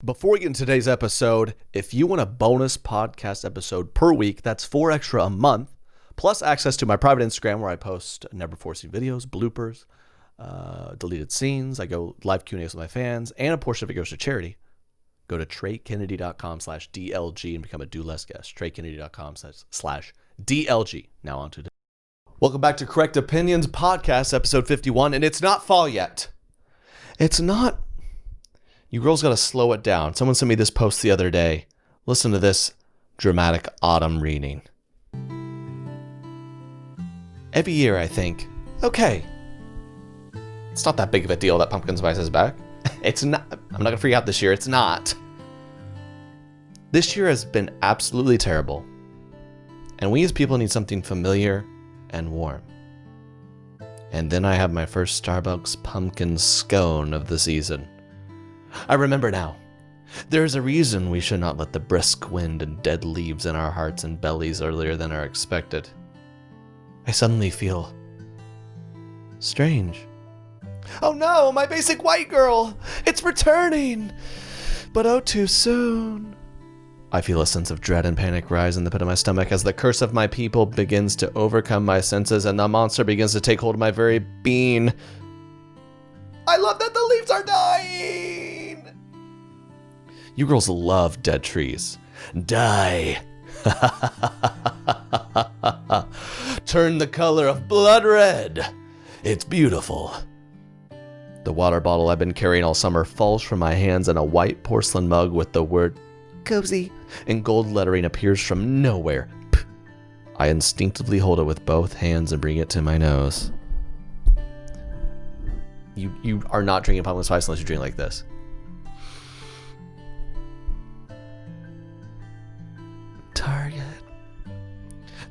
Before we get into today's episode, if you want a bonus podcast episode per week, that's 4 extra a month, plus access to my private Instagram where I post never before seen videos, bloopers, deleted scenes. I go live Q&As with my fans, and a portion of it goes to charity. Go to TreyKennedy.com/DLG and become a Do Less guest. TreyKennedy.com/DLG. Now on to today. Welcome back to Correct Opinions Podcast, episode 51, and it's not fall yet. It's not. You girls got to slow it down. Someone sent me this post the other day. Listen to this dramatic autumn reading. Every year I think, okay, it's not that big of a deal that pumpkin spice is back. It's not. I'm not going to freak out this year. It's not. This year has been absolutely terrible. And we as people need something familiar and warm. And then I have my first Starbucks pumpkin scone of the season. I remember now. There is a reason we should not let the brisk wind and dead leaves in our hearts and bellies earlier than are expected. I suddenly feel strange. Oh no, my basic white girl! It's returning! But oh, too soon. I feel a sense of dread and panic rise in the pit of my stomach as the curse of my people begins to overcome my senses and the monster begins to take hold of my very being. I love that the leaves are dying! You girls love dead trees. Die. Turn the color of blood red. It's beautiful. The water bottle I've been carrying all summer falls from my hands and a white porcelain mug with the word cozy in gold lettering appears from nowhere. I instinctively hold it with both hands and bring it to my nose. You are not drinking pumpkin spice unless you drink like this. Target.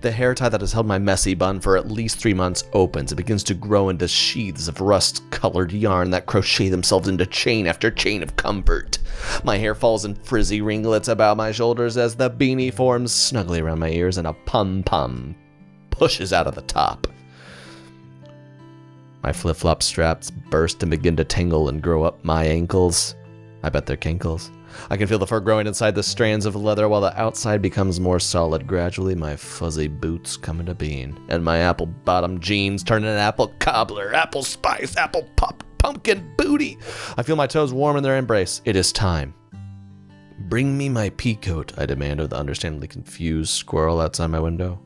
The hair tie that has held my messy bun for at least 3 months opens. It begins to grow into sheaths of rust-colored yarn that crochet themselves into chain after chain of comfort. My hair falls in frizzy ringlets about my shoulders as the beanie forms snugly around my ears and a pom-pom pushes out of the top. My flip-flop straps burst and begin to tangle and grow up my ankles. I bet they're kinkles. I can feel the fur growing inside the strands of leather while the outside becomes more solid. Gradually, my fuzzy boots come into being, and my apple-bottom jeans turn into apple cobbler, apple spice, apple pumpkin booty. I feel my toes warm in their embrace. It is time. Bring me my pea coat, I demand of the understandably confused squirrel outside my window.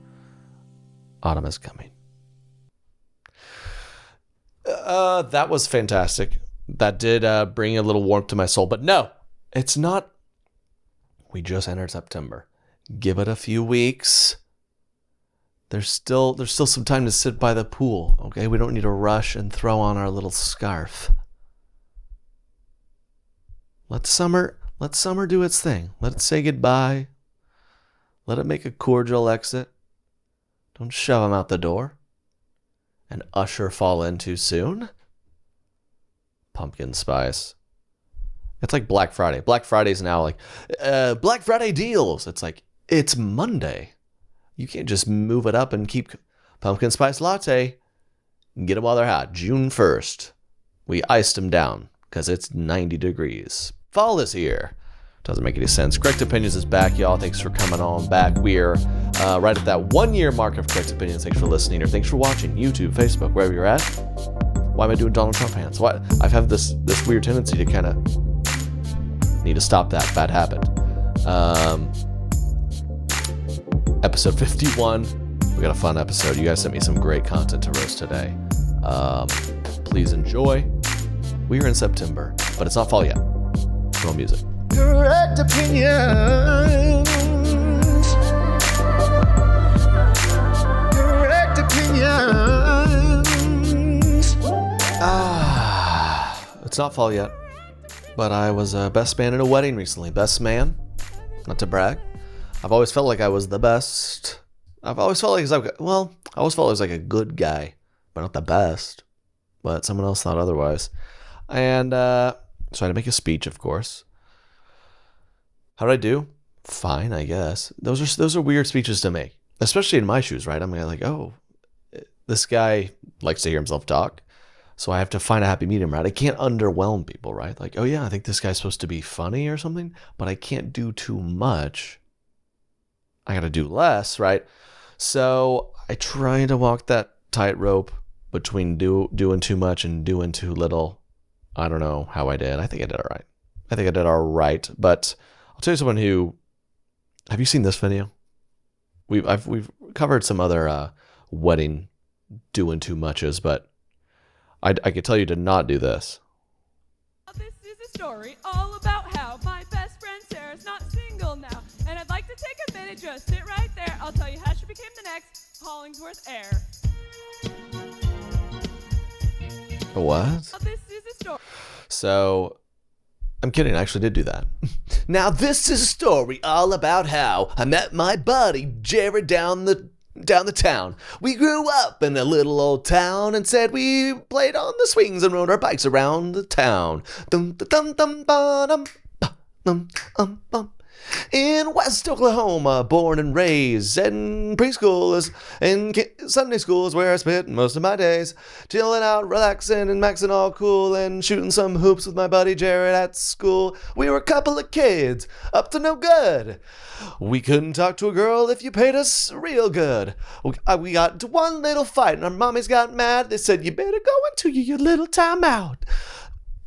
Autumn is coming. That was fantastic. That did bring a little warmth to my soul, but no. It's not. We just entered September. Give it a few weeks. There's still some time to sit by the pool, okay? We don't need to rush and throw on our little scarf. Let summer do its thing. Let it say goodbye. Let it make a cordial exit. Don't shove him out the door. And usher fall in too soon. Pumpkin spice. It's like Black Friday. Black Friday's now like, Black Friday deals. It's like, it's Monday. You can't just move it up and keep pumpkin spice latte. Get them while they're hot. June 1st. We iced them down because it's 90 degrees. Fall is here. Doesn't make any sense. Correct Opinions is back, y'all. Thanks for coming on back. We're right at that 1 year mark of Correct Opinions. Thanks for listening or thanks for watching. YouTube, Facebook, wherever you're at. Why am I doing Donald Trump hands? Why? I've had this weird tendency to kind of need to stop that bad habit. Episode 51. We got a fun episode. You guys sent me some great content to roast today. Please enjoy. We are in September, but it's not fall yet. No music. Correct Opinions. Correct Opinions. It's not fall yet. But I was best man at a wedding recently. Best man, not to brag. I've always felt like I was the best. I've always felt like I always felt I was like a good guy, but not the best. But someone else thought otherwise. And so I had to make a speech, of course. How did I do? Fine, I guess. Those are weird speeches to make, especially in my shoes, right? I'm like, oh, this guy likes to hear himself talk. So I have to find a happy medium, right? I can't underwhelm people, right? Like, oh yeah, I think this guy's supposed to be funny or something, but I can't do too much. I got to do less, right? So I try to walk that tightrope between doing too much and doing too little. I don't know how I did. I think I did all right. But I'll tell you someone who, have you seen this video? We've covered some other wedding doing too muches, but I could tell you to not do this. This is a story all about how my best friend Sarah's not single now. And I'd like to take a minute, just sit right there. I'll tell you how she became the next Hollingsworth heir. What? This is a story. So, I'm kidding. I actually did do that. Now, this is a story all about how I met my buddy Jared down the town. We grew up in a little old town and said we played on the swings and rode our bikes around the town. Dum dum dum dum dum dum. In West Oklahoma, born and raised, and preschool and Sunday school is where I spent most of my days, chilling out, relaxing, and maxing all cool, and shooting some hoops with my buddy Jared at school. We were a couple of kids, up to no good. We couldn't talk to a girl if you paid us real good. We got into one little fight, and our mommies got mad. They said, "You better go into your little timeout."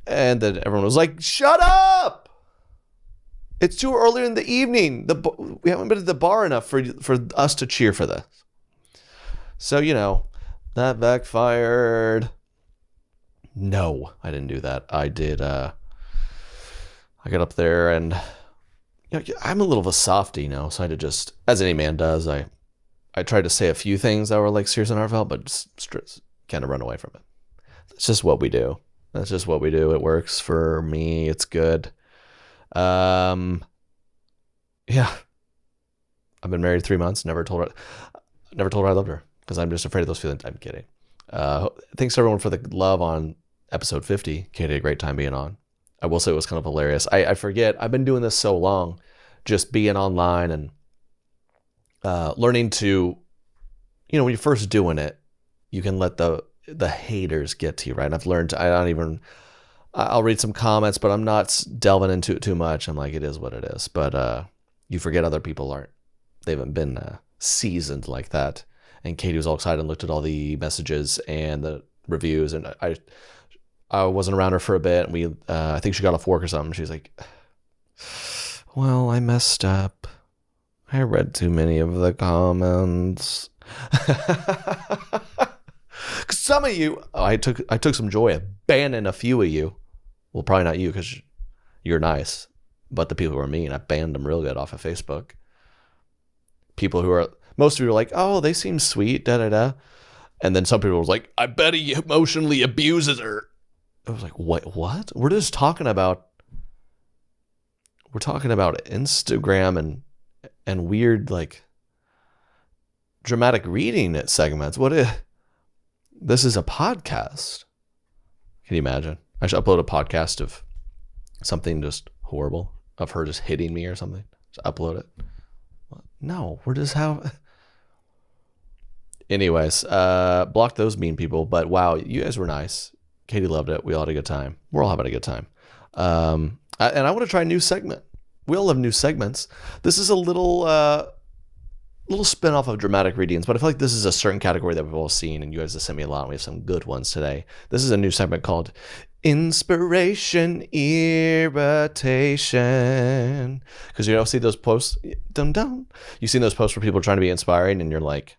And then everyone was like, "Shut up! It's too early in the evening. We haven't been at the bar enough for us to cheer for this." So, that backfired. No, I didn't do that. I did. I got up there and I'm a little of a softie, so I had to just, as any man does, I tried to say a few things that were like serious and heartfelt, but just kind of run away from it. That's just what we do. It works for me. It's good. Yeah, I've been married 3 months. Never told her I loved her because I'm just afraid of those feelings. I'm kidding. Thanks to everyone for the love on episode 50. Katie had a great time being on. I will say it was kind of hilarious. I forget. I've been doing this so long, just being online and learning to, when you're first doing it, you can let the haters get to you, right? And I've learned I'll read some comments, but I'm not delving into it too much. I'm like, it is what it is. But you forget other people they haven't been seasoned like that. And Katie was all excited and looked at all the messages and the reviews. And I wasn't around her for a bit. And I think she got off work or something. She's like, "Well, I messed up. I read too many of the comments." Because some of you, I took some joy at banning a few of you. Well, probably not you because you're nice. But the people who are mean, I banned them real good off of Facebook. Most of you are like, "Oh, they seem sweet, da-da-da." And then some people were like, "I bet he emotionally abuses her." I was like, what? We're talking about Instagram and weird, like, dramatic reading segments. This is a podcast. Can you imagine? I should upload a podcast of something just horrible, of her just hitting me or something. Just upload it. No, we're just Anyways, block those mean people. But wow, you guys were nice. Katie loved it. We all had a good time. We're all having a good time. And I want to try a new segment. We all have new segments. This is a little spin-off of dramatic readings, but I feel like this is a certain category that we've all seen, and you guys have sent me a lot. We have some good ones today. This is a new segment called Inspiration Irritation. Because see those posts, you seen those posts where people are trying to be inspiring, and you're like,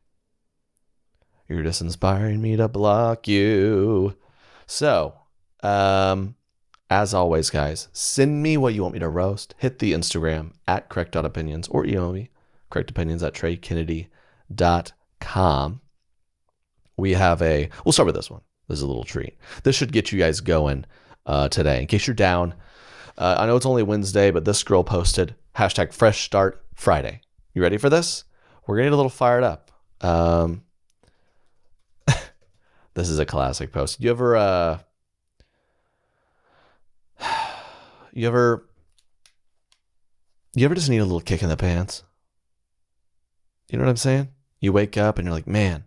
"You're just inspiring me to block you." So, as always, guys, send me what you want me to roast. Hit the Instagram at correct.opinions or email me, correctopinions@treykennedy.com. We'll start with this one. This is a little treat. This should get you guys going today. In case you're down, I know it's only Wednesday, but this girl posted #FreshStartFriday. You ready for this? We're going to get a little fired up. This is a classic post. You ever just need a little kick in the pants? You know what I'm saying? You wake up and you're like, "Man,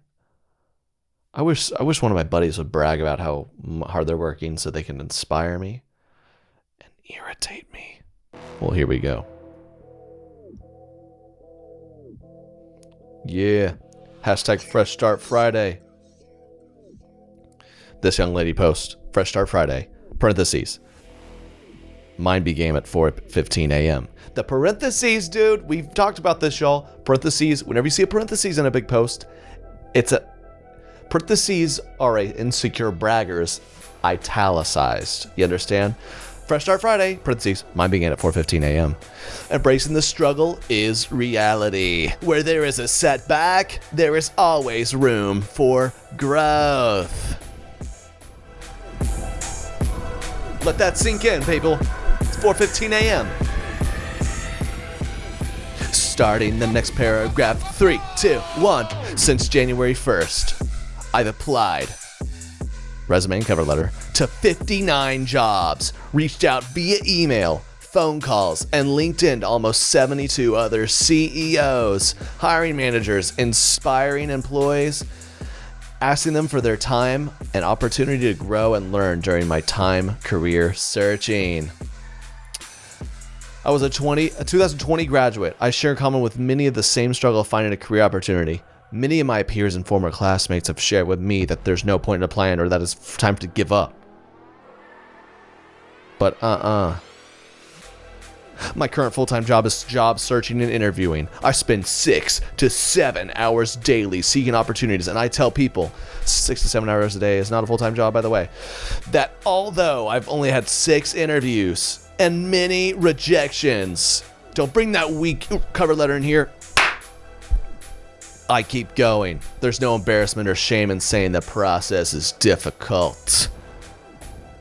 I wish one of my buddies would brag about how hard they're working so they can inspire me and irritate me. Well, here we go. Yeah. Hashtag Fresh Start Friday. This young lady post, Fresh Start Friday, parentheses. Mine began at 4:15 a.m. The parentheses, dude, we've talked about this, y'all. Parentheses, whenever you see a parentheses in a big post, parentheses are insecure braggers italicized. You understand? Fresh Start Friday, parentheses, mine began at 4:15 a.m. Embracing the struggle is reality. Where there is a setback, there is always room for growth. Let that sink in, people. It's 4:15 a.m. Starting the next paragraph. 3, 2, 1. Since January 1st, I've applied resume and cover letter to 59 jobs, reached out via email, phone calls, and LinkedIn to almost 72 other CEOs, hiring managers, inspiring employees, asking them for their time and opportunity to grow and learn during my time career searching. I was a 2020 graduate. I share in common with many of the same struggle of finding a career opportunity. Many of my peers and former classmates have shared with me that there's no point in applying or that it's time to give up. But my current full-time job is job searching and interviewing. I spend 6 to 7 hours daily seeking opportunities, and I tell people 6 to 7 hours a day is not a full-time job, by the way, that although I've only had 6 interviews and many rejections, don't bring that weak cover letter in here, I keep going. There's no embarrassment or shame in saying the process is difficult.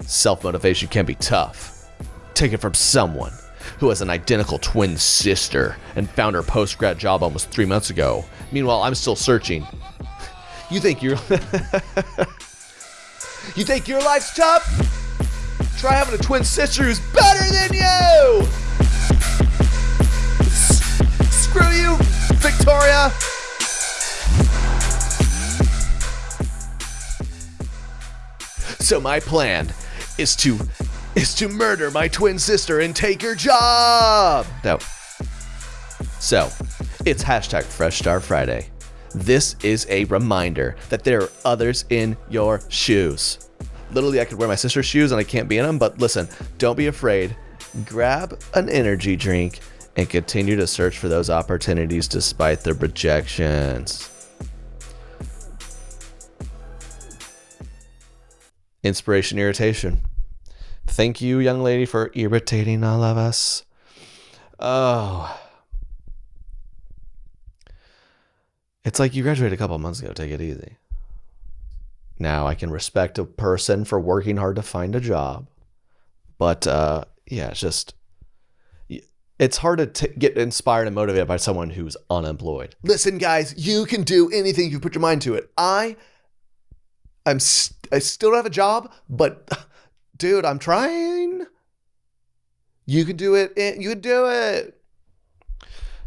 Self-motivation can be tough. Take it from someone who has an identical twin sister and found her post-grad job almost 3 months ago. Meanwhile, I'm still searching. You think your life's tough? Try having a twin sister who's better than you! Screw you, Victoria! So my plan is to murder my twin sister and take her job. No. So, it's hashtag Fresh Start Friday. This is a reminder that there are others in your shoes. Literally, I could wear my sister's shoes and I can't be in them, but listen, don't be afraid. Grab an energy drink and continue to search for those opportunities despite the rejections. Inspiration, irritation. Thank you, young lady, for irritating all of us. Oh. It's like you graduated a couple months ago. Take it easy. Now, I can respect a person for working hard to find a job. But, yeah, it's hard to get inspired and motivated by someone who's unemployed. Listen, guys, you can do anything if you put your mind to it. I still don't have a job, but dude, I'm trying. You can do it. You can do it.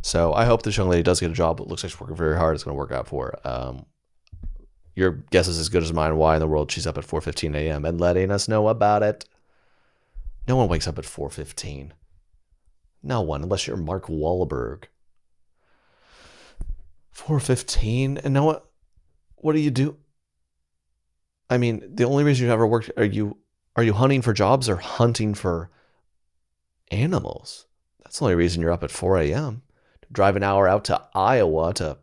So I hope this young lady does get a job. It looks like she's working very hard. It's going to work out for her. Your guess is as good as mine. Why in the world she's up at 4:15 a.m. and letting us know about it? No one wakes up at 4:15. No one, unless you're Mark Wahlberg. 4:15, and now what do you do? I mean, the only reason you ever worked, are you hunting for jobs or hunting for animals? That's the only reason you're up at 4 a.m. Drive an hour out to Iowa to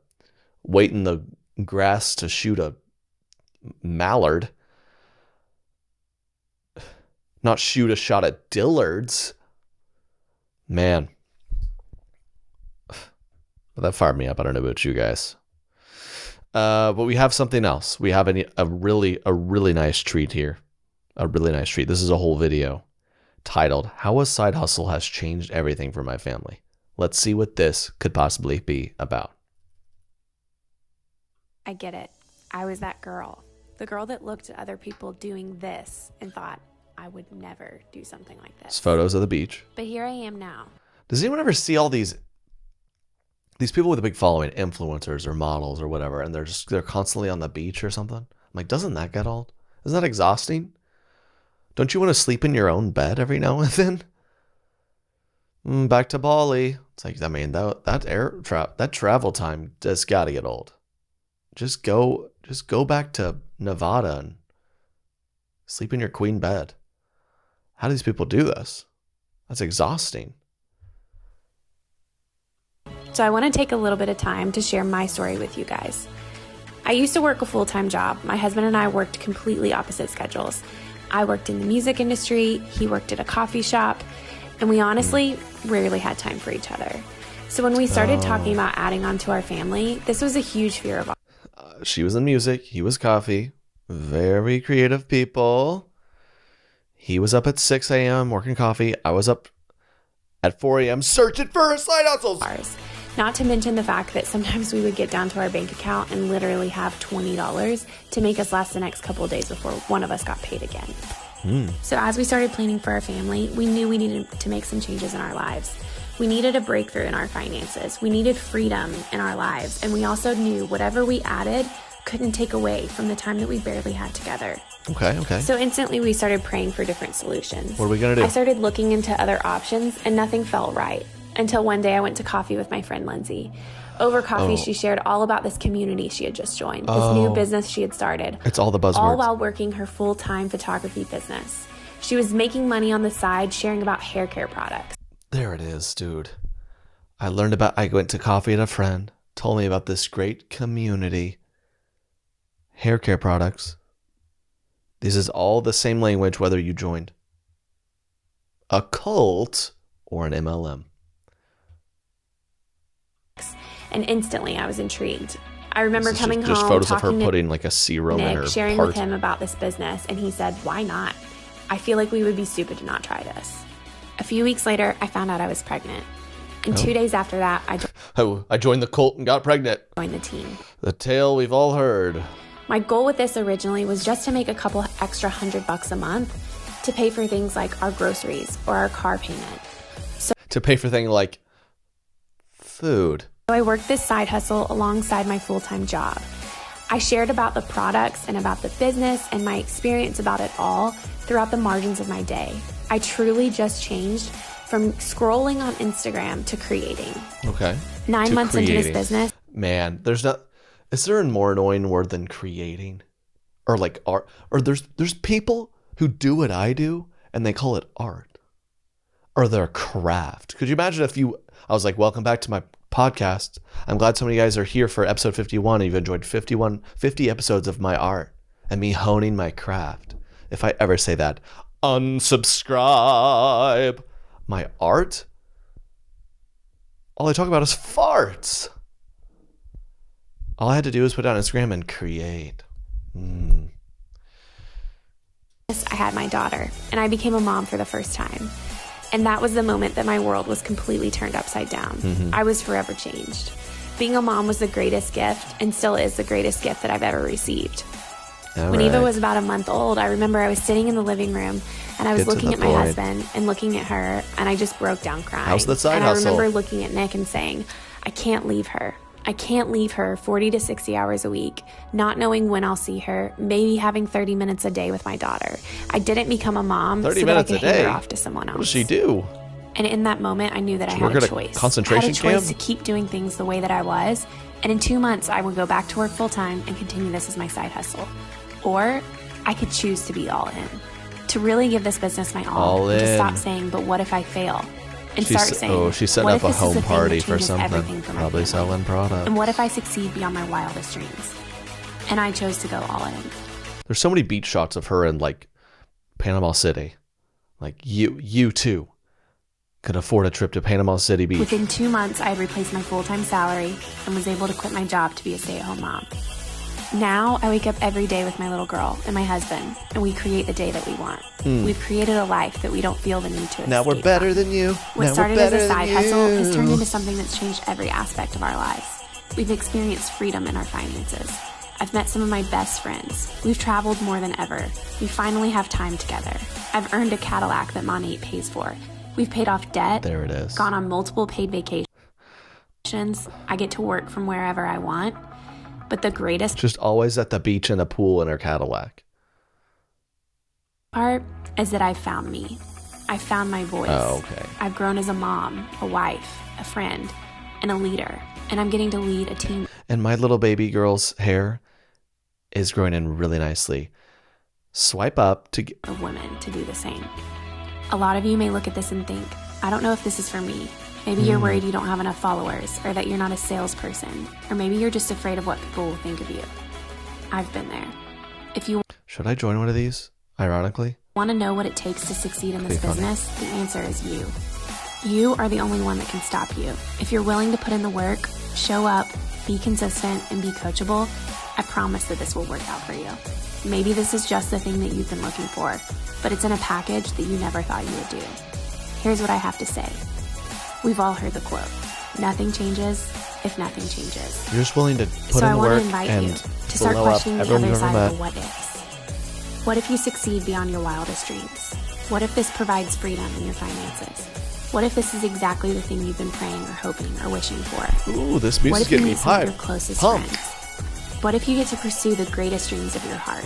wait in the grass to shoot a mallard. Not shoot a shot at dillards. Man. That fired me up. I don't know about you guys. But we have something else. We have a really nice treat here. A really nice treat. This is a whole video titled, How a Side Hustle Has Changed Everything for My Family. Let's see what this could possibly be about. I get it. I was that girl. The girl that looked at other people doing this and thought, I would never do something like this. It's photos of the beach. But here I am now. Does anyone ever see all these people with a big following, influencers or models or whatever, and they're constantly on the beach or something? like, doesn't that get old? Isn't that exhausting? Don't you want to sleep in your own bed every now and then? Back to Bali. It's like, I mean, that travel time just got to get old. Just go back to Nevada and sleep in your queen bed. How do these people do this? That's exhausting. So I want to take a little bit of time to share my story with you guys. I used to work a full-time job. My husband and I worked completely opposite schedules. I worked in the music industry, he worked at a coffee shop, and we honestly rarely had time for each other. So when we started talking about adding on to our family, this was a huge fear of ours. She was in music, he was coffee. Very creative people. He was up at 6 a.m. working coffee. I was up at 4 a.m. searching for side hustles. Not to mention the fact that sometimes we would get down to our bank account and literally have $20 to make us last the next couple of days before one of us got paid again. So as we started planning for our family, we knew we needed to make some changes in our lives. We needed a breakthrough in our finances. We needed freedom in our lives. And we also knew whatever we added couldn't take away from the time that we barely had together. Okay. So instantly we started praying for different solutions. What are we going to do? I started looking into other options and nothing felt right. Until one day I went to coffee with my friend Lindsay. Over coffee, she shared all about this community she had just joined, this new business she had started. It's all the buzzwords. All while working her full-time photography business. She was making money on the side, sharing about hair care products. There it is, dude. I went to coffee at a friend, told me about this great community. Hair care products. This is all the same language whether you joined a cult or an MLM. And instantly I was intrigued. I remember coming home, just photos of her talking to putting like a serum in her Nick, sharing part. with him about this business, and he said, why not? I feel like we would be stupid to not try this. A few weeks later, I found out I was pregnant. And 2 days after that, I joined the cult and got pregnant. joined the team. The tale we've all heard. My goal with this originally was just to make a couple extra $100 a month to pay for things like our groceries or our car payment. To pay for things like food. So I worked this side hustle alongside my full-time job. I shared about the products and about the business and my experience about it all throughout the margins of my day. I truly just changed from scrolling on Instagram to creating. Okay. 9 months into this business. Man, is there a more annoying word than creating? Or like art? Or there's people who do what I do and they call it art. Or their craft. Could you imagine I was like, welcome back to my podcast. I'm glad so many guys are here for episode 51 and you've enjoyed 50 episodes of my art and me honing my craft. If I ever say that, unsubscribe. My art? All I talk about is farts. All I had to do was put on Instagram and create. I had my daughter, and I became a mom for the first time. And that was the moment that my world was completely turned upside down. I was forever changed. Being a mom was the greatest gift, and still is the greatest gift that I've ever received. When Eva was about a month old, I remember I was sitting in the living room, and I was looking at my husband and looking at her, and I just broke down crying. How's the side and hustle? I remember looking at Nick and saying, I can't leave her. I can't leave her 40 to 60 hours a week, not knowing when I'll see her, maybe having 30 minutes a day with my daughter. I didn't become a mom so that I could hand her off to someone else. What does she do? And in that moment, I knew that I Did you had work a at a choice. concentration I had a choice camp? to keep doing things the way that I was, and in 2 months, I would go back to work full time and continue this as my side hustle. Or I could choose to be all in, to really give this business my all, and to stop saying, but what if I fail? And start saying, she's setting what up if a this is home the thing party that for changes something. everything for my Probably family? selling product. And what if I succeed beyond my wildest dreams? And I chose to go all in. There's so many beach shots of her in like Panama City. Like you too could afford a trip to Panama City Beach. Within 2 months, I had replaced my full-time salary and was able to quit my job to be a stay-at-home mom. Now, I wake up every day with my little girl and my husband, and we create the day that we want. We've created a life that we don't feel the need to escape Now we're better than you. What started as a side hustle has turned into something that's changed every aspect of our lives. We've experienced freedom in our finances. I've met some of my best friends. We've traveled more than ever. We finally have time together. I've earned a Cadillac that Monty pays for. We've paid off debt. There it is. Gone on multiple paid vacations. I get to work from wherever I want. But the greatest Just always at the beach in a pool in her Cadillac. part is that I found me. I found my voice. Oh, okay. I've grown as a mom, a wife, a friend, and a leader. And I'm getting to lead a team And my little baby girl's hair is growing in really nicely. Swipe up to get... of women to do the same. A lot of you may look at this and think, I don't know if this is for me. Maybe you're worried you don't have enough followers, or that you're not a salesperson, or maybe you're just afraid of what people will think of you. I've been there. If you Should I join one of these? Ironically. want to know what it takes to succeed in this Pretty funny. business, the answer is you. You are the only one that can stop you. If you're willing to put in the work, show up, be consistent, and be coachable, I promise that this will work out for you. Maybe this is just the thing that you've been looking for, but it's in a package that you never thought you would do. Here's what I have to say. We've all heard the quote, nothing changes if nothing changes. You're just willing to put So in I the want work to invite and you to start blow up questioning the everyone other you've ever side of met. the what ifs. What if you succeed beyond your wildest dreams? What if this provides freedom in your finances? What if this is exactly the thing you've been praying or hoping or wishing for? Ooh, this What music's if you getting me meet some of your hyped. closest Pumped. friends? What if you get to pursue the greatest dreams of your heart?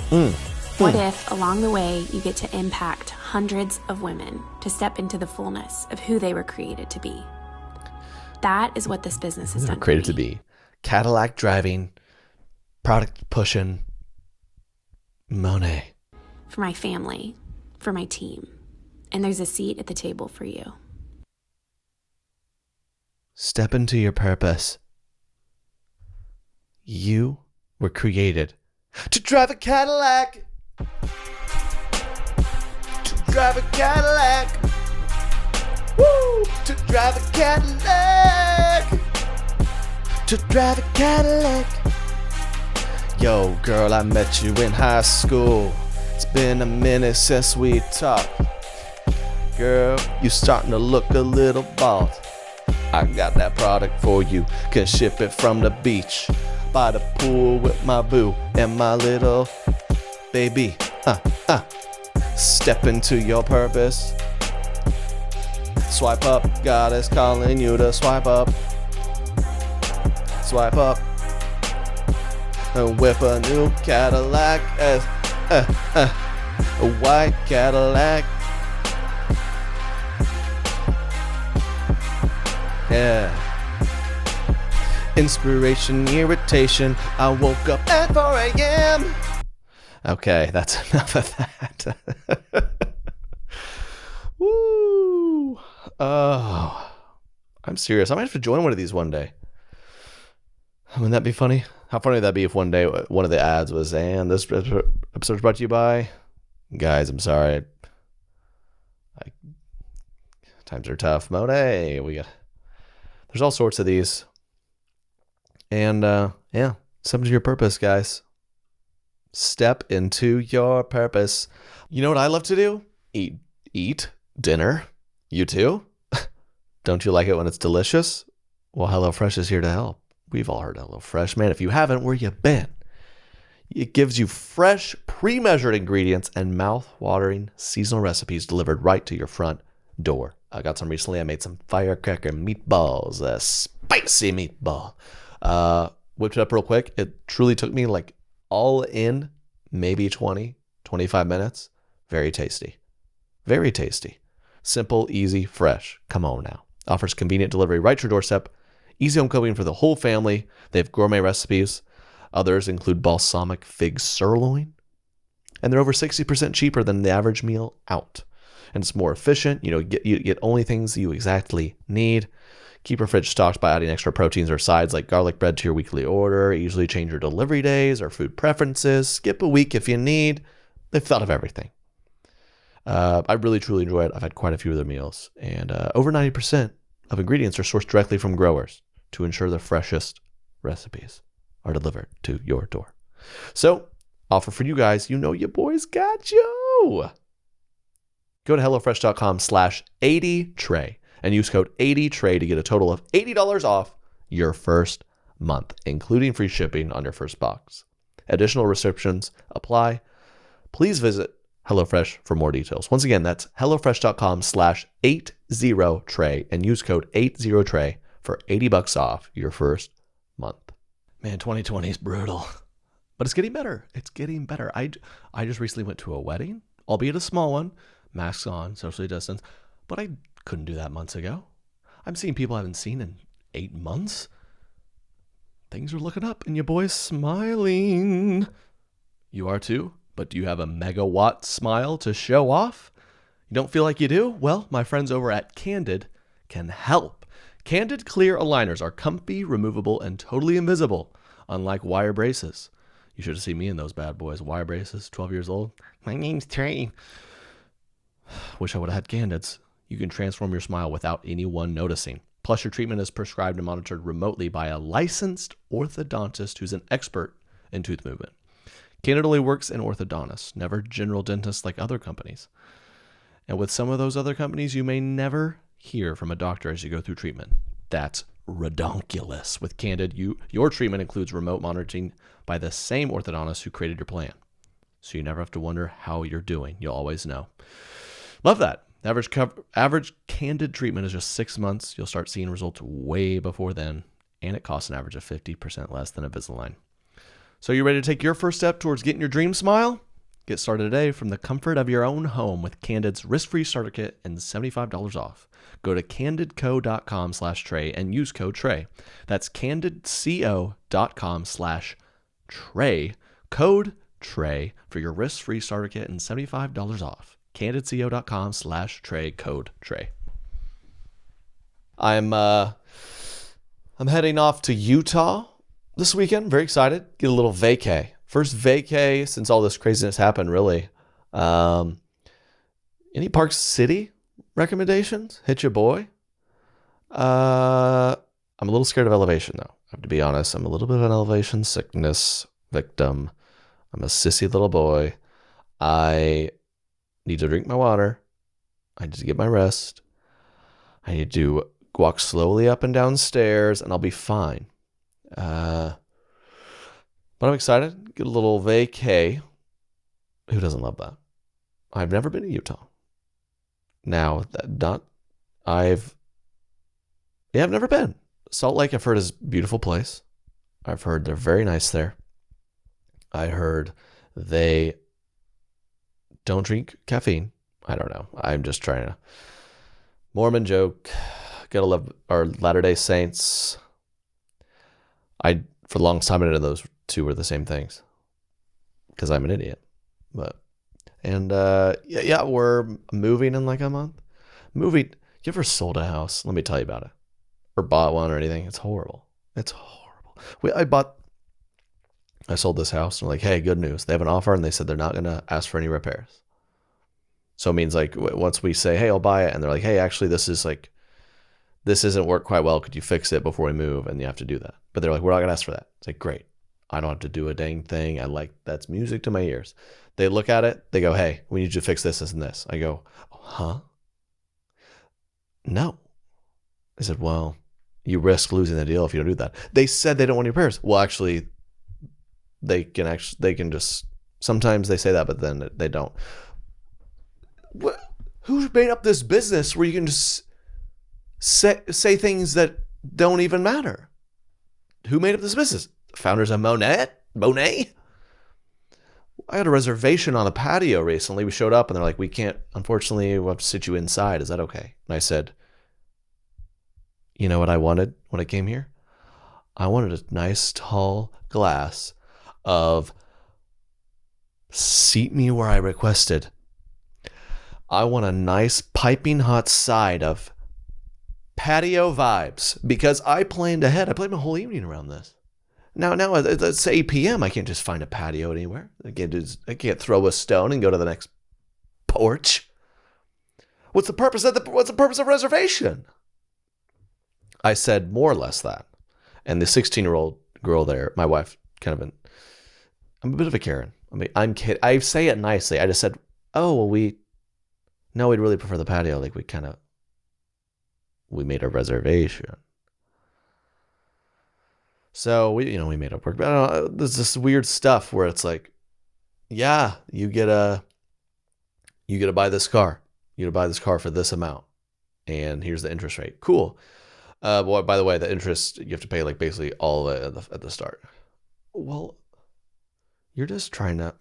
What if, along the way, you get to impact hundreds of women to step into the fullness of who they were created to be? That is what this business has They were done created for to me. be. Cadillac driving, product pushing, Monet. For my family, for my team. And there's a seat at the table for you. Step into your purpose. You were created to drive a Cadillac. To drive a Cadillac. Woo! To drive a Cadillac. To drive a Cadillac. Yo, girl, I met you in high school. It's been a minute since we talked. Girl, you starting to look a little bald. I got that product for you. Can ship it from the beach. By the pool with my boo and my little baby. Step into your purpose. Swipe up. God is calling you to swipe up. Swipe up. And whip a new Cadillac. A white Cadillac. Yeah. Inspiration, irritation. I woke up at 4 a.m. Okay, that's enough of that. Woo. Oh. I'm serious. I might have to join one of these one day. Wouldn't that be funny? How funny would that be if one day one of the ads was, and this episode is brought to you by... Guys, I'm sorry. Times are tough. Monet. There's all sorts of these. And yeah, step into your purpose, guys. Step into your purpose. You know what I love to do? Eat dinner. You too? Don't you like it when it's delicious? Well, HelloFresh is here to help. We've all heard HelloFresh. Man, if you haven't, where you been? It gives you fresh, pre-measured ingredients and mouth-watering seasonal recipes delivered right to your front door. I got some recently. I made some firecracker meatballs, a spicy meatball. Whipped it up real quick. It truly took me like all in maybe 20, 25 minutes. Very tasty. Very tasty. Simple, easy, fresh. Come on now. Offers convenient delivery right to your doorstep. Easy home cooking for the whole family. They have gourmet recipes. Others include balsamic fig sirloin. And they're over 60% cheaper than the average meal out. And it's more efficient. You get only things you exactly need. Keep your fridge stocked by adding extra proteins or sides like garlic bread to your weekly order. Easily change your delivery days or food preferences. Skip a week if you need. They've thought of everything. I really, truly enjoy it. I've had quite a few of their meals. And over 90% of ingredients are sourced directly from growers to ensure the freshest recipes are delivered to your door. So, offer for you guys. You know your boys got you. Go to HelloFresh.com/80Trey and use code 80Trey to get a total of $80 off your first month, including free shipping on your first box. Additional restrictions apply. Please visit HelloFresh for more details. Once again, that's HelloFresh.com/80Trey and use code 80Trey for $80 off your first month. Man, 2020 is brutal. But it's getting better. It's getting better. I just recently went to a wedding, albeit a small one, masks on, socially distanced, but I couldn't do that months ago. I'm seeing people I haven't seen in 8 months. Things are looking up and your boy's smiling. You are too, but do you have a megawatt smile to show off? You don't feel like you do? Well, my friends over at Candid can help. Candid clear aligners are comfy, removable, and totally invisible, unlike wire braces. You should have seen me in those bad boys. Wire braces, 12 years old. My name's Trey. Wish I would have had Candids. You can transform your smile without anyone noticing. Plus, your treatment is prescribed and monitored remotely by a licensed orthodontist who's an expert in tooth movement. Candid only works in orthodontists, never general dentists like other companies. And with some of those other companies, you may never hear from a doctor as you go through treatment. That's redonkulous. With Candid, your treatment includes remote monitoring by the same orthodontist who created your plan. So you never have to wonder how you're doing. You'll always know. Love that. Average Candid treatment is just 6 months. You'll start seeing results way before then, and it costs an average of 50% less than Invisalign. So you ready to take your first step towards getting your dream smile? Get started today from the comfort of your own home with Candid's risk-free starter kit and $75 off. Go to candidco.com/Trey and use code Trey. That's candidco.com/Trey. Code Trey for your risk-free starter kit and $75 off. candidco.com/Trey. Code Trey. I'm heading off to Utah this weekend. Very excited. Get a little vacay. First vacay since all this craziness happened, really. Any Park City recommendations? Hit your boy. I'm a little scared of elevation, though. I have to be honest. I'm a little bit of an elevation sickness victim. I'm a sissy little boy. I need to drink my water. I need to get my rest. I need to walk slowly up and down stairs, and I'll be fine. But I'm excited. Get a little vacay. Who doesn't love that? I've never been to Utah. Now, I've never been. Salt Lake, I've heard, is a beautiful place. I've heard they're very nice there. I heard they don't drink caffeine. I don't know. I'm just trying to. Mormon joke. Gotta love our Latter-day Saints. For the longest time, I didn't know those two were the same things because I'm an idiot. Yeah, we're moving in like a month. Moving. You ever sold a house? Let me tell you about it. Or bought one or anything. It's horrible. It's horrible. I sold this house and we're like, hey, good news. They have an offer and they said they're not going to ask for any repairs. So it means like once we say, hey, I'll buy it. And they're like, hey, actually, this isn't work quite well. Could you fix it before we move? And you have to do that. But they're like, we're not going to ask for that. It's like, great. I don't have to do a dang thing. That's music to my ears. They look at it. They go, hey, we need you to fix this, this, and this. I go, huh? No. They said, well, you risk losing the deal if you don't do that. They said they don't want any repairs. Well, actually, they can just, sometimes they say that, but then they don't. Who made up this business where you can just say things that don't even matter? Who made up this business? Founders of Monet? I had a reservation on the patio recently. We showed up and they're like, we can't, unfortunately, we'll have to sit you inside. Is that okay? And I said, you know what I wanted when I came here? I wanted a nice tall glass of seat me where I requested. I want a nice piping hot side of patio vibes because I planned ahead. I planned my whole evening around this. Now it's 8 p.m. I can't just find a patio anywhere. I can't throw a stone and go to the next porch. What's the purpose of reservation? I said more or less that. And the 16-year-old girl there, my wife, I'm a bit of a Karen. I mean, I'm kidding. I say it nicely. I just said, oh, well, we'd really prefer the patio. Like we made a reservation. So we made it work. But I don't know, there's this weird stuff where it's like, yeah, you get to buy this car. You get to buy this car for this amount. And here's the interest rate. Cool. Well, by the way, the interest, you have to pay like basically all of it at the start. Well, you're just trying to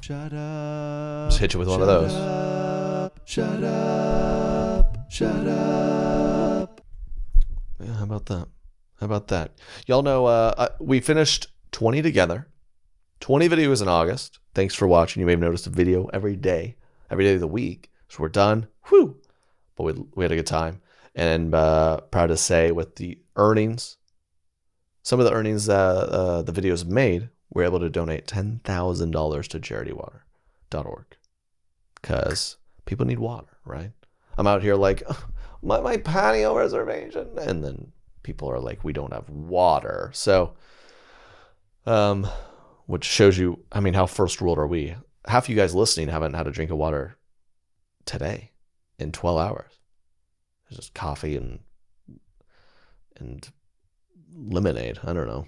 shut up. Just hit you with one of those. Shut up. Shut up. Yeah, how about that? How about that? Y'all know we finished 20 together. 20 videos in August. Thanks for watching. You may have noticed a video every day of the week. So we're done. Whew. But we had a good time. And proud to say with the earnings, some of the earnings the videos made, we're able to donate $10,000 to charitywater.org. Because people need water, right? I'm out here like, my patio reservation. And then people are like, we don't have water. So, which shows you, I mean, how first world are we? Half of you guys listening haven't had a drink of water today in 12 hours. It's just coffee and lemonade. I don't know.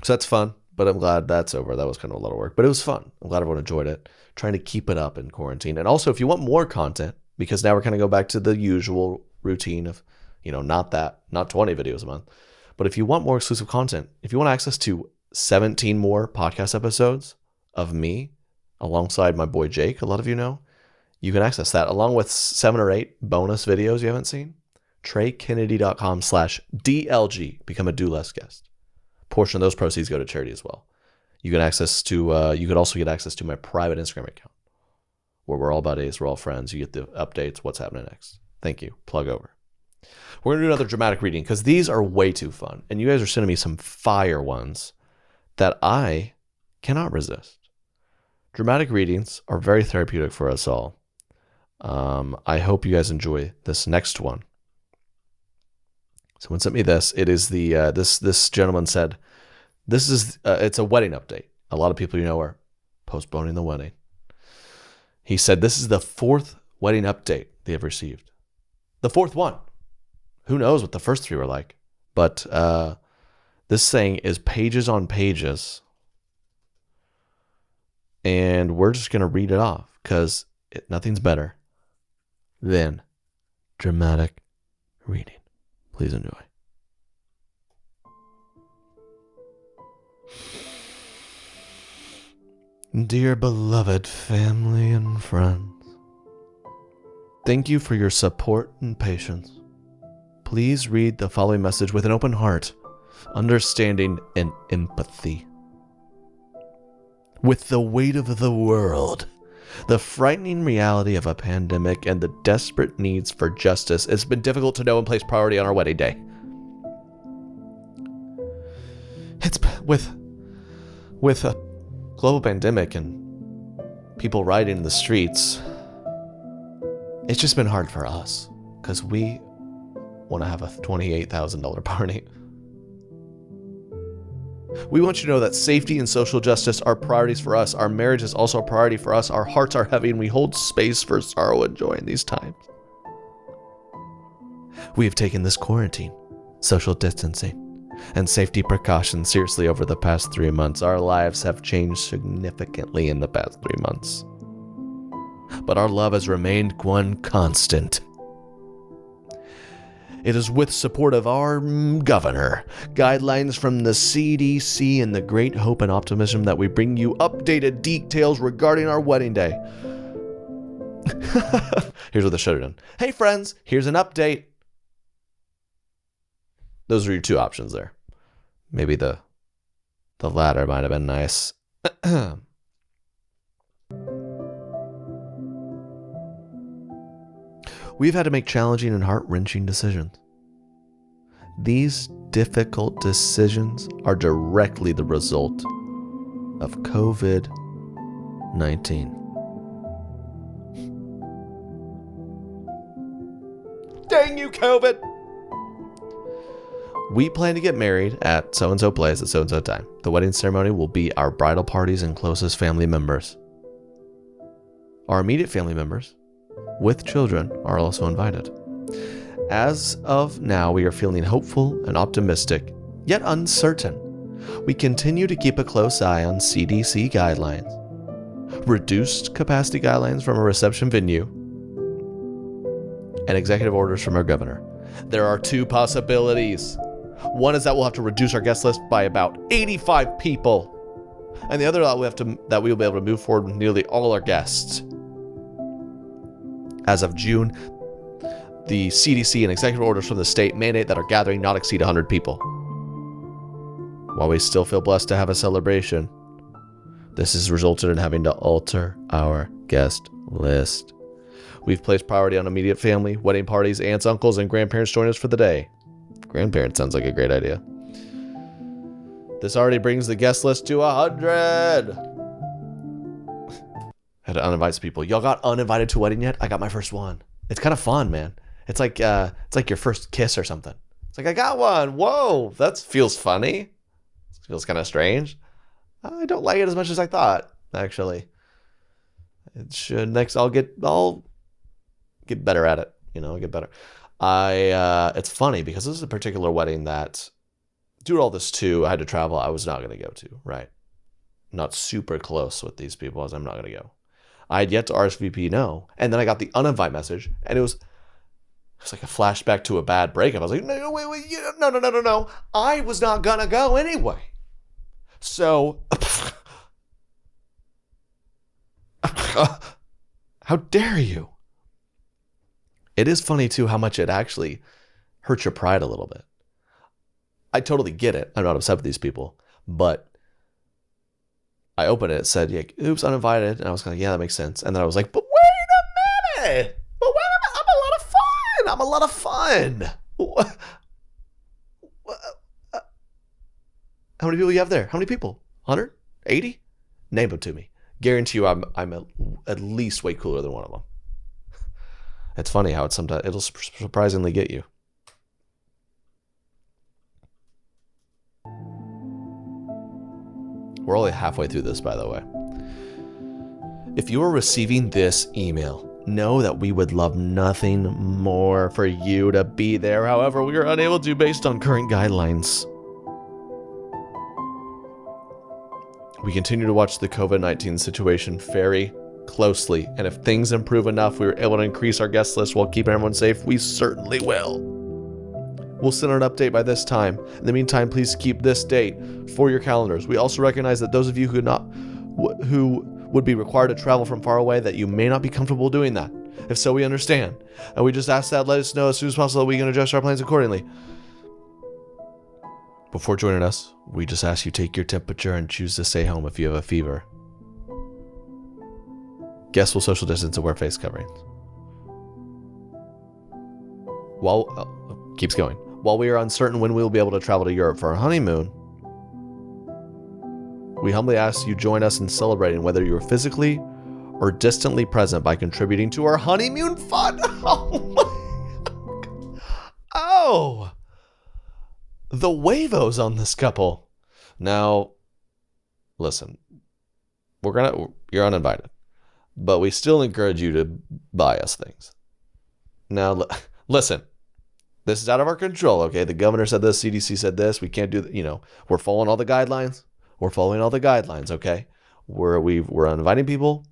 So that's fun, but I'm glad that's over. That was kind of a lot of work, but it was fun. I'm glad everyone enjoyed it. Trying to keep it up in quarantine. And also, if you want more content, because now we're kind of go back to the usual routine of, not 20 videos a month, but if you want more exclusive content, if you want access to 17 more podcast episodes of me alongside my boy Jake, a lot of you know, you can access that along with 7 or 8 bonus videos you haven't seen. TreyKennedy.com/DLG. Become a Do Less guest. Portion of those proceeds go to charity as well. You can access to. You could also get access to my private Instagram account, where we're all buddies, we're all friends. You get the updates, what's happening next. Thank you. Plug over. We're gonna do another dramatic reading because these are way too fun, and you guys are sending me some fire ones that I cannot resist. Dramatic readings are very therapeutic for us all. I hope you guys enjoy this next one. Someone sent me this. It is the this gentleman said, "This is it's a wedding update. A lot of people are postponing the wedding." He said this is the 4th wedding update they have received. The 4th one. Who knows what the first 3 were like? But this thing is pages on pages, and we're just gonna read it off because nothing's better than dramatic reading. Please enjoy. Dear beloved family and friends, thank you for your support and patience. Please read the following message with an open heart, understanding, and empathy. With the weight of the world, the frightening reality of a pandemic, and the desperate needs for justice, it's been difficult to know and place priority on our wedding day. It's with a global pandemic and people rioting in the streets, it's just been hard for us because we want to have a $28,000 party. We want you to know that safety and social justice are priorities for us. Our marriage is also a priority for us. Our hearts are heavy and we hold space for sorrow and joy in these times. We have taken this quarantine, social distancing, and safety precautions seriously over the past 3 months. Our lives have changed significantly in the past 3 months. But our love has remained one constant. It is with support of our governor, guidelines from the CDC, and the great hope and optimism that we bring you updated details regarding our wedding day. Here's what they should have done. Hey friends, here's an update. Those are your 2 options there. Maybe the latter might have been nice. We've had to make challenging and heart-wrenching decisions. These difficult decisions are directly the result of COVID-19. Dang you, COVID! We plan to get married at so-and-so place at so-and-so time. The wedding ceremony will be our bridal parties and closest family members. Our immediate family members with children are also invited. As of now, we are feeling hopeful and optimistic, yet uncertain. We continue to keep a close eye on CDC guidelines, reduced capacity guidelines from a reception venue, and executive orders from our governor. There are two possibilities. One is that we'll have to reduce our guest list by about 85 people. And the other that we will be able to move forward with nearly all our guests. As of June, the CDC and executive orders from the state mandate that our gathering not exceed 100 people. While we still feel blessed to have a celebration, this has resulted in having to alter our guest list. We've placed priority on immediate family, wedding parties, aunts, uncles, and grandparents join us for the day. Grandparents sounds like a great idea. This already brings the guest list to 100. Had to uninvite people. Y'all got uninvited to a wedding yet? I got my first one. It's kind of fun, man. It's like your first kiss or something. It's like, I got one. Whoa, that feels funny. It feels kind of strange. I don't like it as much as I thought, actually. It should next. I'll get better at it. I'll get better. It's funny because this is a particular wedding that, due to all this too, I had to travel. I was not going to go to, right? Not super close with these people as I'm not going to go. I had yet to RSVP no. And then I got the uninvite message and it was like a flashback to a bad breakup. I was like, no, wait, no. I was not going to go anyway. So, how dare you? It is funny too how much it actually hurts your pride a little bit. I totally get it. I'm not upset with these people, but I opened it, said, yeah, oops, uninvited. And I was kind of, yeah, that makes sense. And then I was like, but wait a minute. I'm a lot of fun. How many people you have there? How many people? 100? 80? Name them to me. Guarantee you I'm at least way cooler than one of them. It's funny how it'll surprisingly get you. We're only halfway through this, by the way. If you are receiving this email, know that we would love nothing more for you to be there. However, we are unable to based on current guidelines. We continue to watch the COVID-19 situation very closely, and if things improve enough, we were able to increase our guest list while keeping everyone safe, we certainly will. We'll send an update by this time. In the meantime, please keep this date for your calendars. We also recognize that those of you who would be required to travel from far away, that you may not be comfortable doing that. If so, we understand. And we just ask that let us know as soon as possible that we can adjust our plans accordingly. Before joining us, we just ask you take your temperature and choose to stay home if you have a fever. Guests will social distance and wear face coverings. Keeps going. While we are uncertain when we will be able to travel to Europe for our honeymoon, we humbly ask you join us in celebrating whether you are physically or distantly present by contributing to our honeymoon fund. Oh, the huevos on this couple. Now, listen, you're uninvited, but we still encourage you to buy us things. Now, listen. This is out of our control, okay? The governor said this, CDC said this. We can't do that, we're following all the guidelines. We're following all the guidelines, okay? We're inviting people.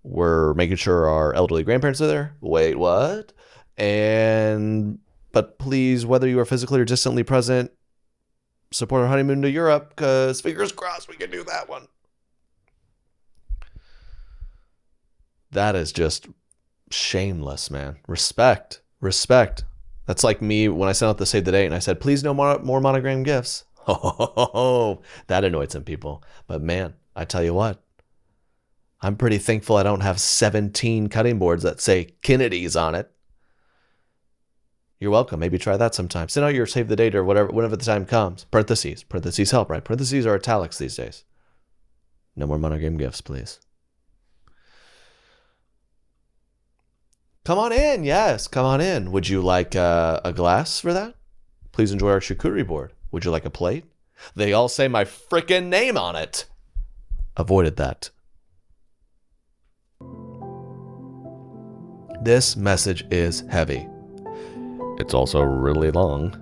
We're making sure our elderly grandparents are there. Wait, what? But please, whether you are physically or distantly present, support our honeymoon to Europe, because fingers crossed we can do that one. That is just shameless, man. Respect. That's like me when I sent out the save the date and I said, please no more monogram gifts. Oh, that annoyed some people. But man, I tell you what, I'm pretty thankful I don't have 17 cutting boards that say Kennedy's on it. You're welcome. Maybe try that sometime. Send out your save the date or whatever, whenever the time comes. Parentheses help, right? Parentheses are italics these days. No more monogram gifts, please. Come on in. Yes, come on in. Would you like a glass for that? Please enjoy our charcuterie board. Would you like a plate? They all say my frickin' name on it. Avoided that. This message is heavy. It's also really long.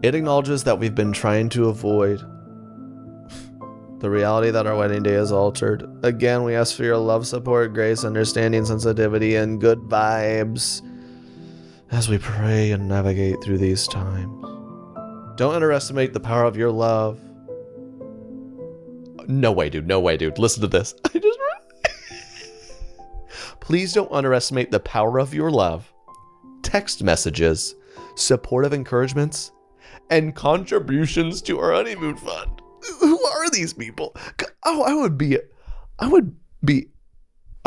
It acknowledges that we've been trying to avoid the reality that our wedding day is altered. Again, we ask for your love, support, grace, understanding, sensitivity, and good vibes. as we pray and navigate through these times. Don't underestimate the power of your love. No way, dude. No way, dude. Listen to this. Please don't underestimate the power of your love, text messages, supportive encouragements, and contributions to our honeymoon fund. Who are these people? Oh, I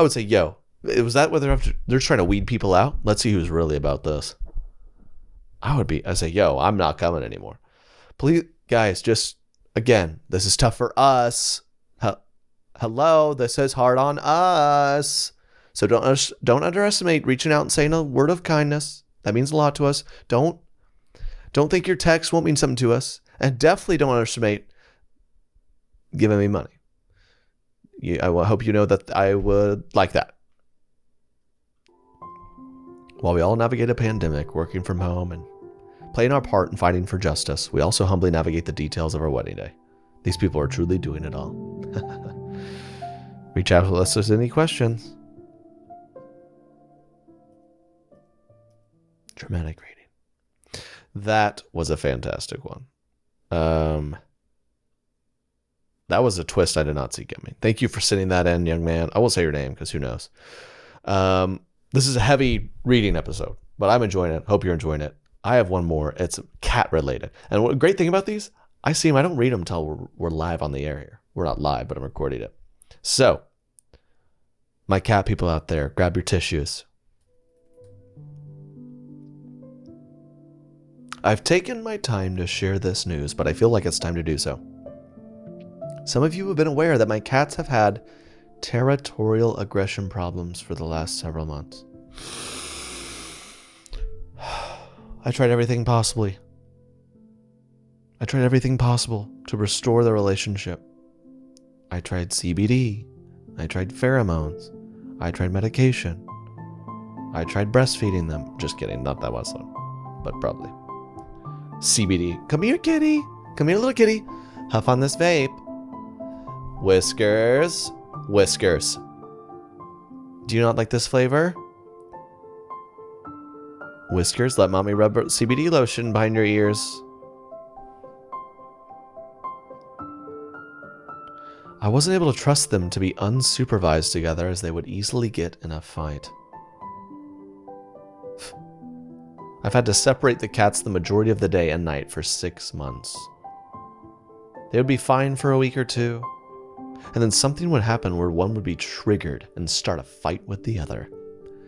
would say, yo, was that whether they're trying to weed people out? Let's see who's really about this. I'd say, yo, I'm not coming anymore. Please, guys, just, again, this is tough for us. Hello, this is hard on us. So don't underestimate reaching out and saying a word of kindness. That means a lot to us. Don't think your text won't mean something to us. And definitely don't underestimate giving me money. I hope you know that I would like that. While we all navigate a pandemic, working from home, and playing our part in fighting for justice, we also humbly navigate the details of our wedding day. These people are truly doing it all. Reach out to us if there's any questions. Dramatic reading. That was a fantastic one. That was a twist I did not see coming. Thank you for sending that in, young man. I won't say your name because who knows. This is a heavy reading episode, but I'm enjoying it. Hope you're enjoying it. I have one more. It's cat related. And what great thing about these, I see them. I don't read them until we're live on the air here. We're not live, but I'm recording it. So, my cat people out there, grab your tissues. I've taken my time to share this news, but I feel like it's time to do so. Some of you have been aware that my cats have had territorial aggression problems for the last several months. I tried everything possible to restore the relationship. I tried CBD. I tried pheromones. I tried medication. I tried breastfeeding them. Just kidding, not that much, but probably. CBD. Come here, kitty. Come here, little kitty. Huff on this vape. Whiskers. Whiskers. Do you not like this flavor? Whiskers, let mommy rub CBD lotion behind your ears. I wasn't able to trust them to be unsupervised together, as they would easily get in a fight. I've had to separate the cats the majority of the day and night for 6 months. They would be fine for a week or two, and then something would happen where one would be triggered and start a fight with the other.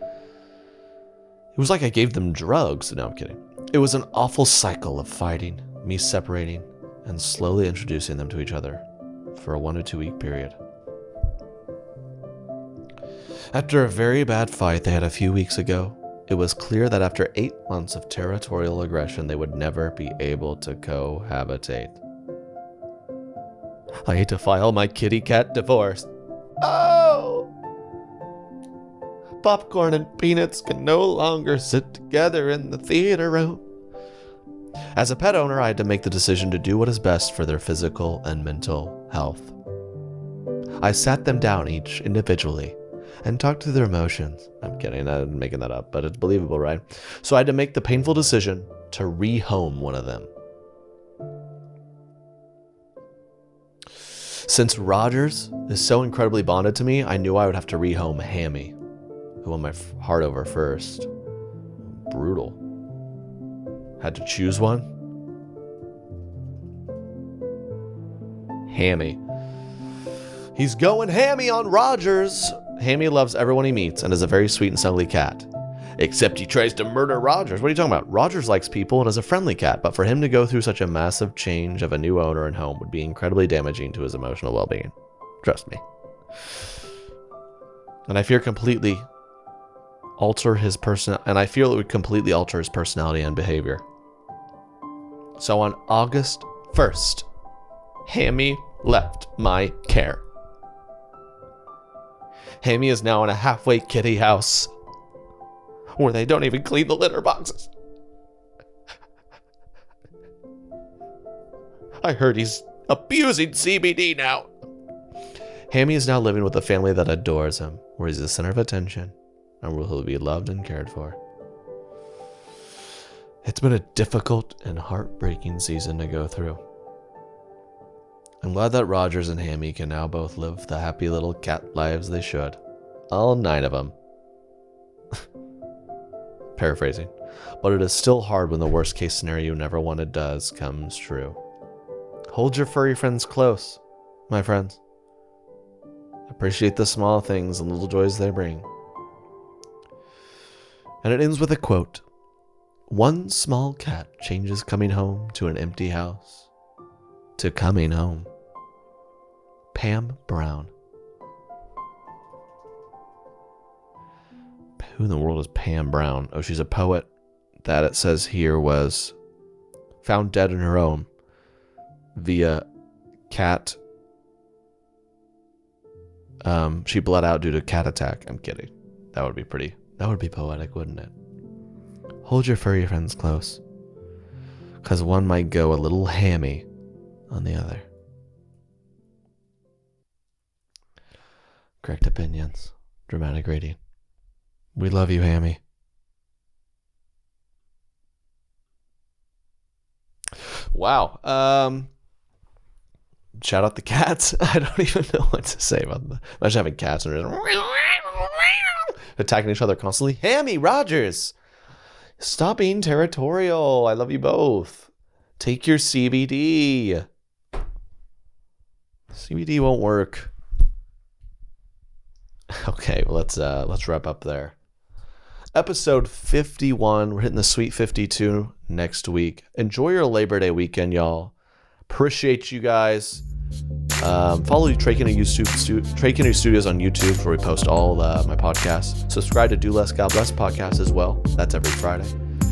It was like I gave them drugs. No, I'm kidding. It was an awful cycle of fighting, me separating, and slowly introducing them to each other for a 1 to 2 week period. After a very bad fight they had a few weeks ago, it was clear that after 8 months of territorial aggression, they would never be able to cohabitate. I hate to file my kitty cat divorce. Oh! Popcorn and peanuts can no longer sit together in the theater room. As a pet owner, I had to make the decision to do what is best for their physical and mental health. I sat them down each individually and talked through their emotions. I'm kidding, I'm making that up, but it's believable, right? So I had to make the painful decision to rehome one of them. Since Rogers is so incredibly bonded to me, I knew I would have to rehome Hammy, who won my heart over first. Brutal. Had to choose one. Hammy. He's going hammy on Rogers. Hammy loves everyone he meets and is a very sweet and snuggly cat. Except he tries to murder Rogers. What are you talking about? Rogers likes people and is a friendly cat, but for him to go through such a massive change of a new owner and home would be incredibly damaging to his emotional well-being. Trust me. And I fear it would completely alter his personality and behavior. So on August 1st, Hammy left my care. Hammy is now in a halfway kitty house where they don't even clean the litter boxes. I heard he's abusing CBD now. Hammy is now living with a family that adores him, where he's the center of attention and where he'll be loved and cared for. It's been a difficult and heartbreaking season to go through. I'm glad that Rogers and Hammy can now both live the happy little cat lives they should. All 9 of them. Paraphrasing. But it is still hard when the worst case scenario you never wanted comes true. Hold your furry friends close, my friends. Appreciate the small things and little joys they bring. And it ends with a quote. One small cat changes coming home to an empty house to coming home. Pam Brown. Who in the world is Pam Brown? Oh, she's a poet that it says here was found dead in her home via cat. She bled out due to cat attack. I'm kidding. That would be poetic, wouldn't it? Hold your furry friends close, because one might go a little hammy on the other. Correct opinions. Dramatic rating. We love you, Hammy. Wow. Shout out the cats. I don't even know what to say about them. Imagine having cats and they're just attacking each other constantly. Hammy, Rogers, stop being territorial. I love you both. Take your CBD. CBD won't work. Okay, well, let's wrap up there. Episode 51. We're hitting the sweet 52 next week. Enjoy your Labor Day weekend, y'all. Appreciate you guys. Follow Trey Candid Studios on YouTube, where we post all my podcasts. Subscribe to Do Less, God Bless podcast as well. That's every Friday.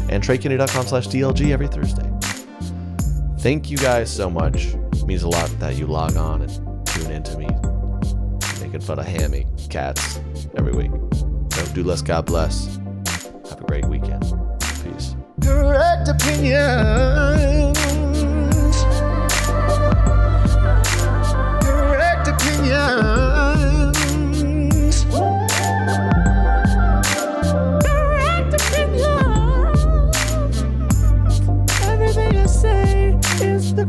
And TreyCandid.com/DLG every Thursday. Thank you guys so much. It means a lot that you log on and tune in to me making fun of hammy cats every week. So do less, God bless. Have a great weekend. Peace. Correct opinions. Correct opinions. Correct opinions. Everything I say is the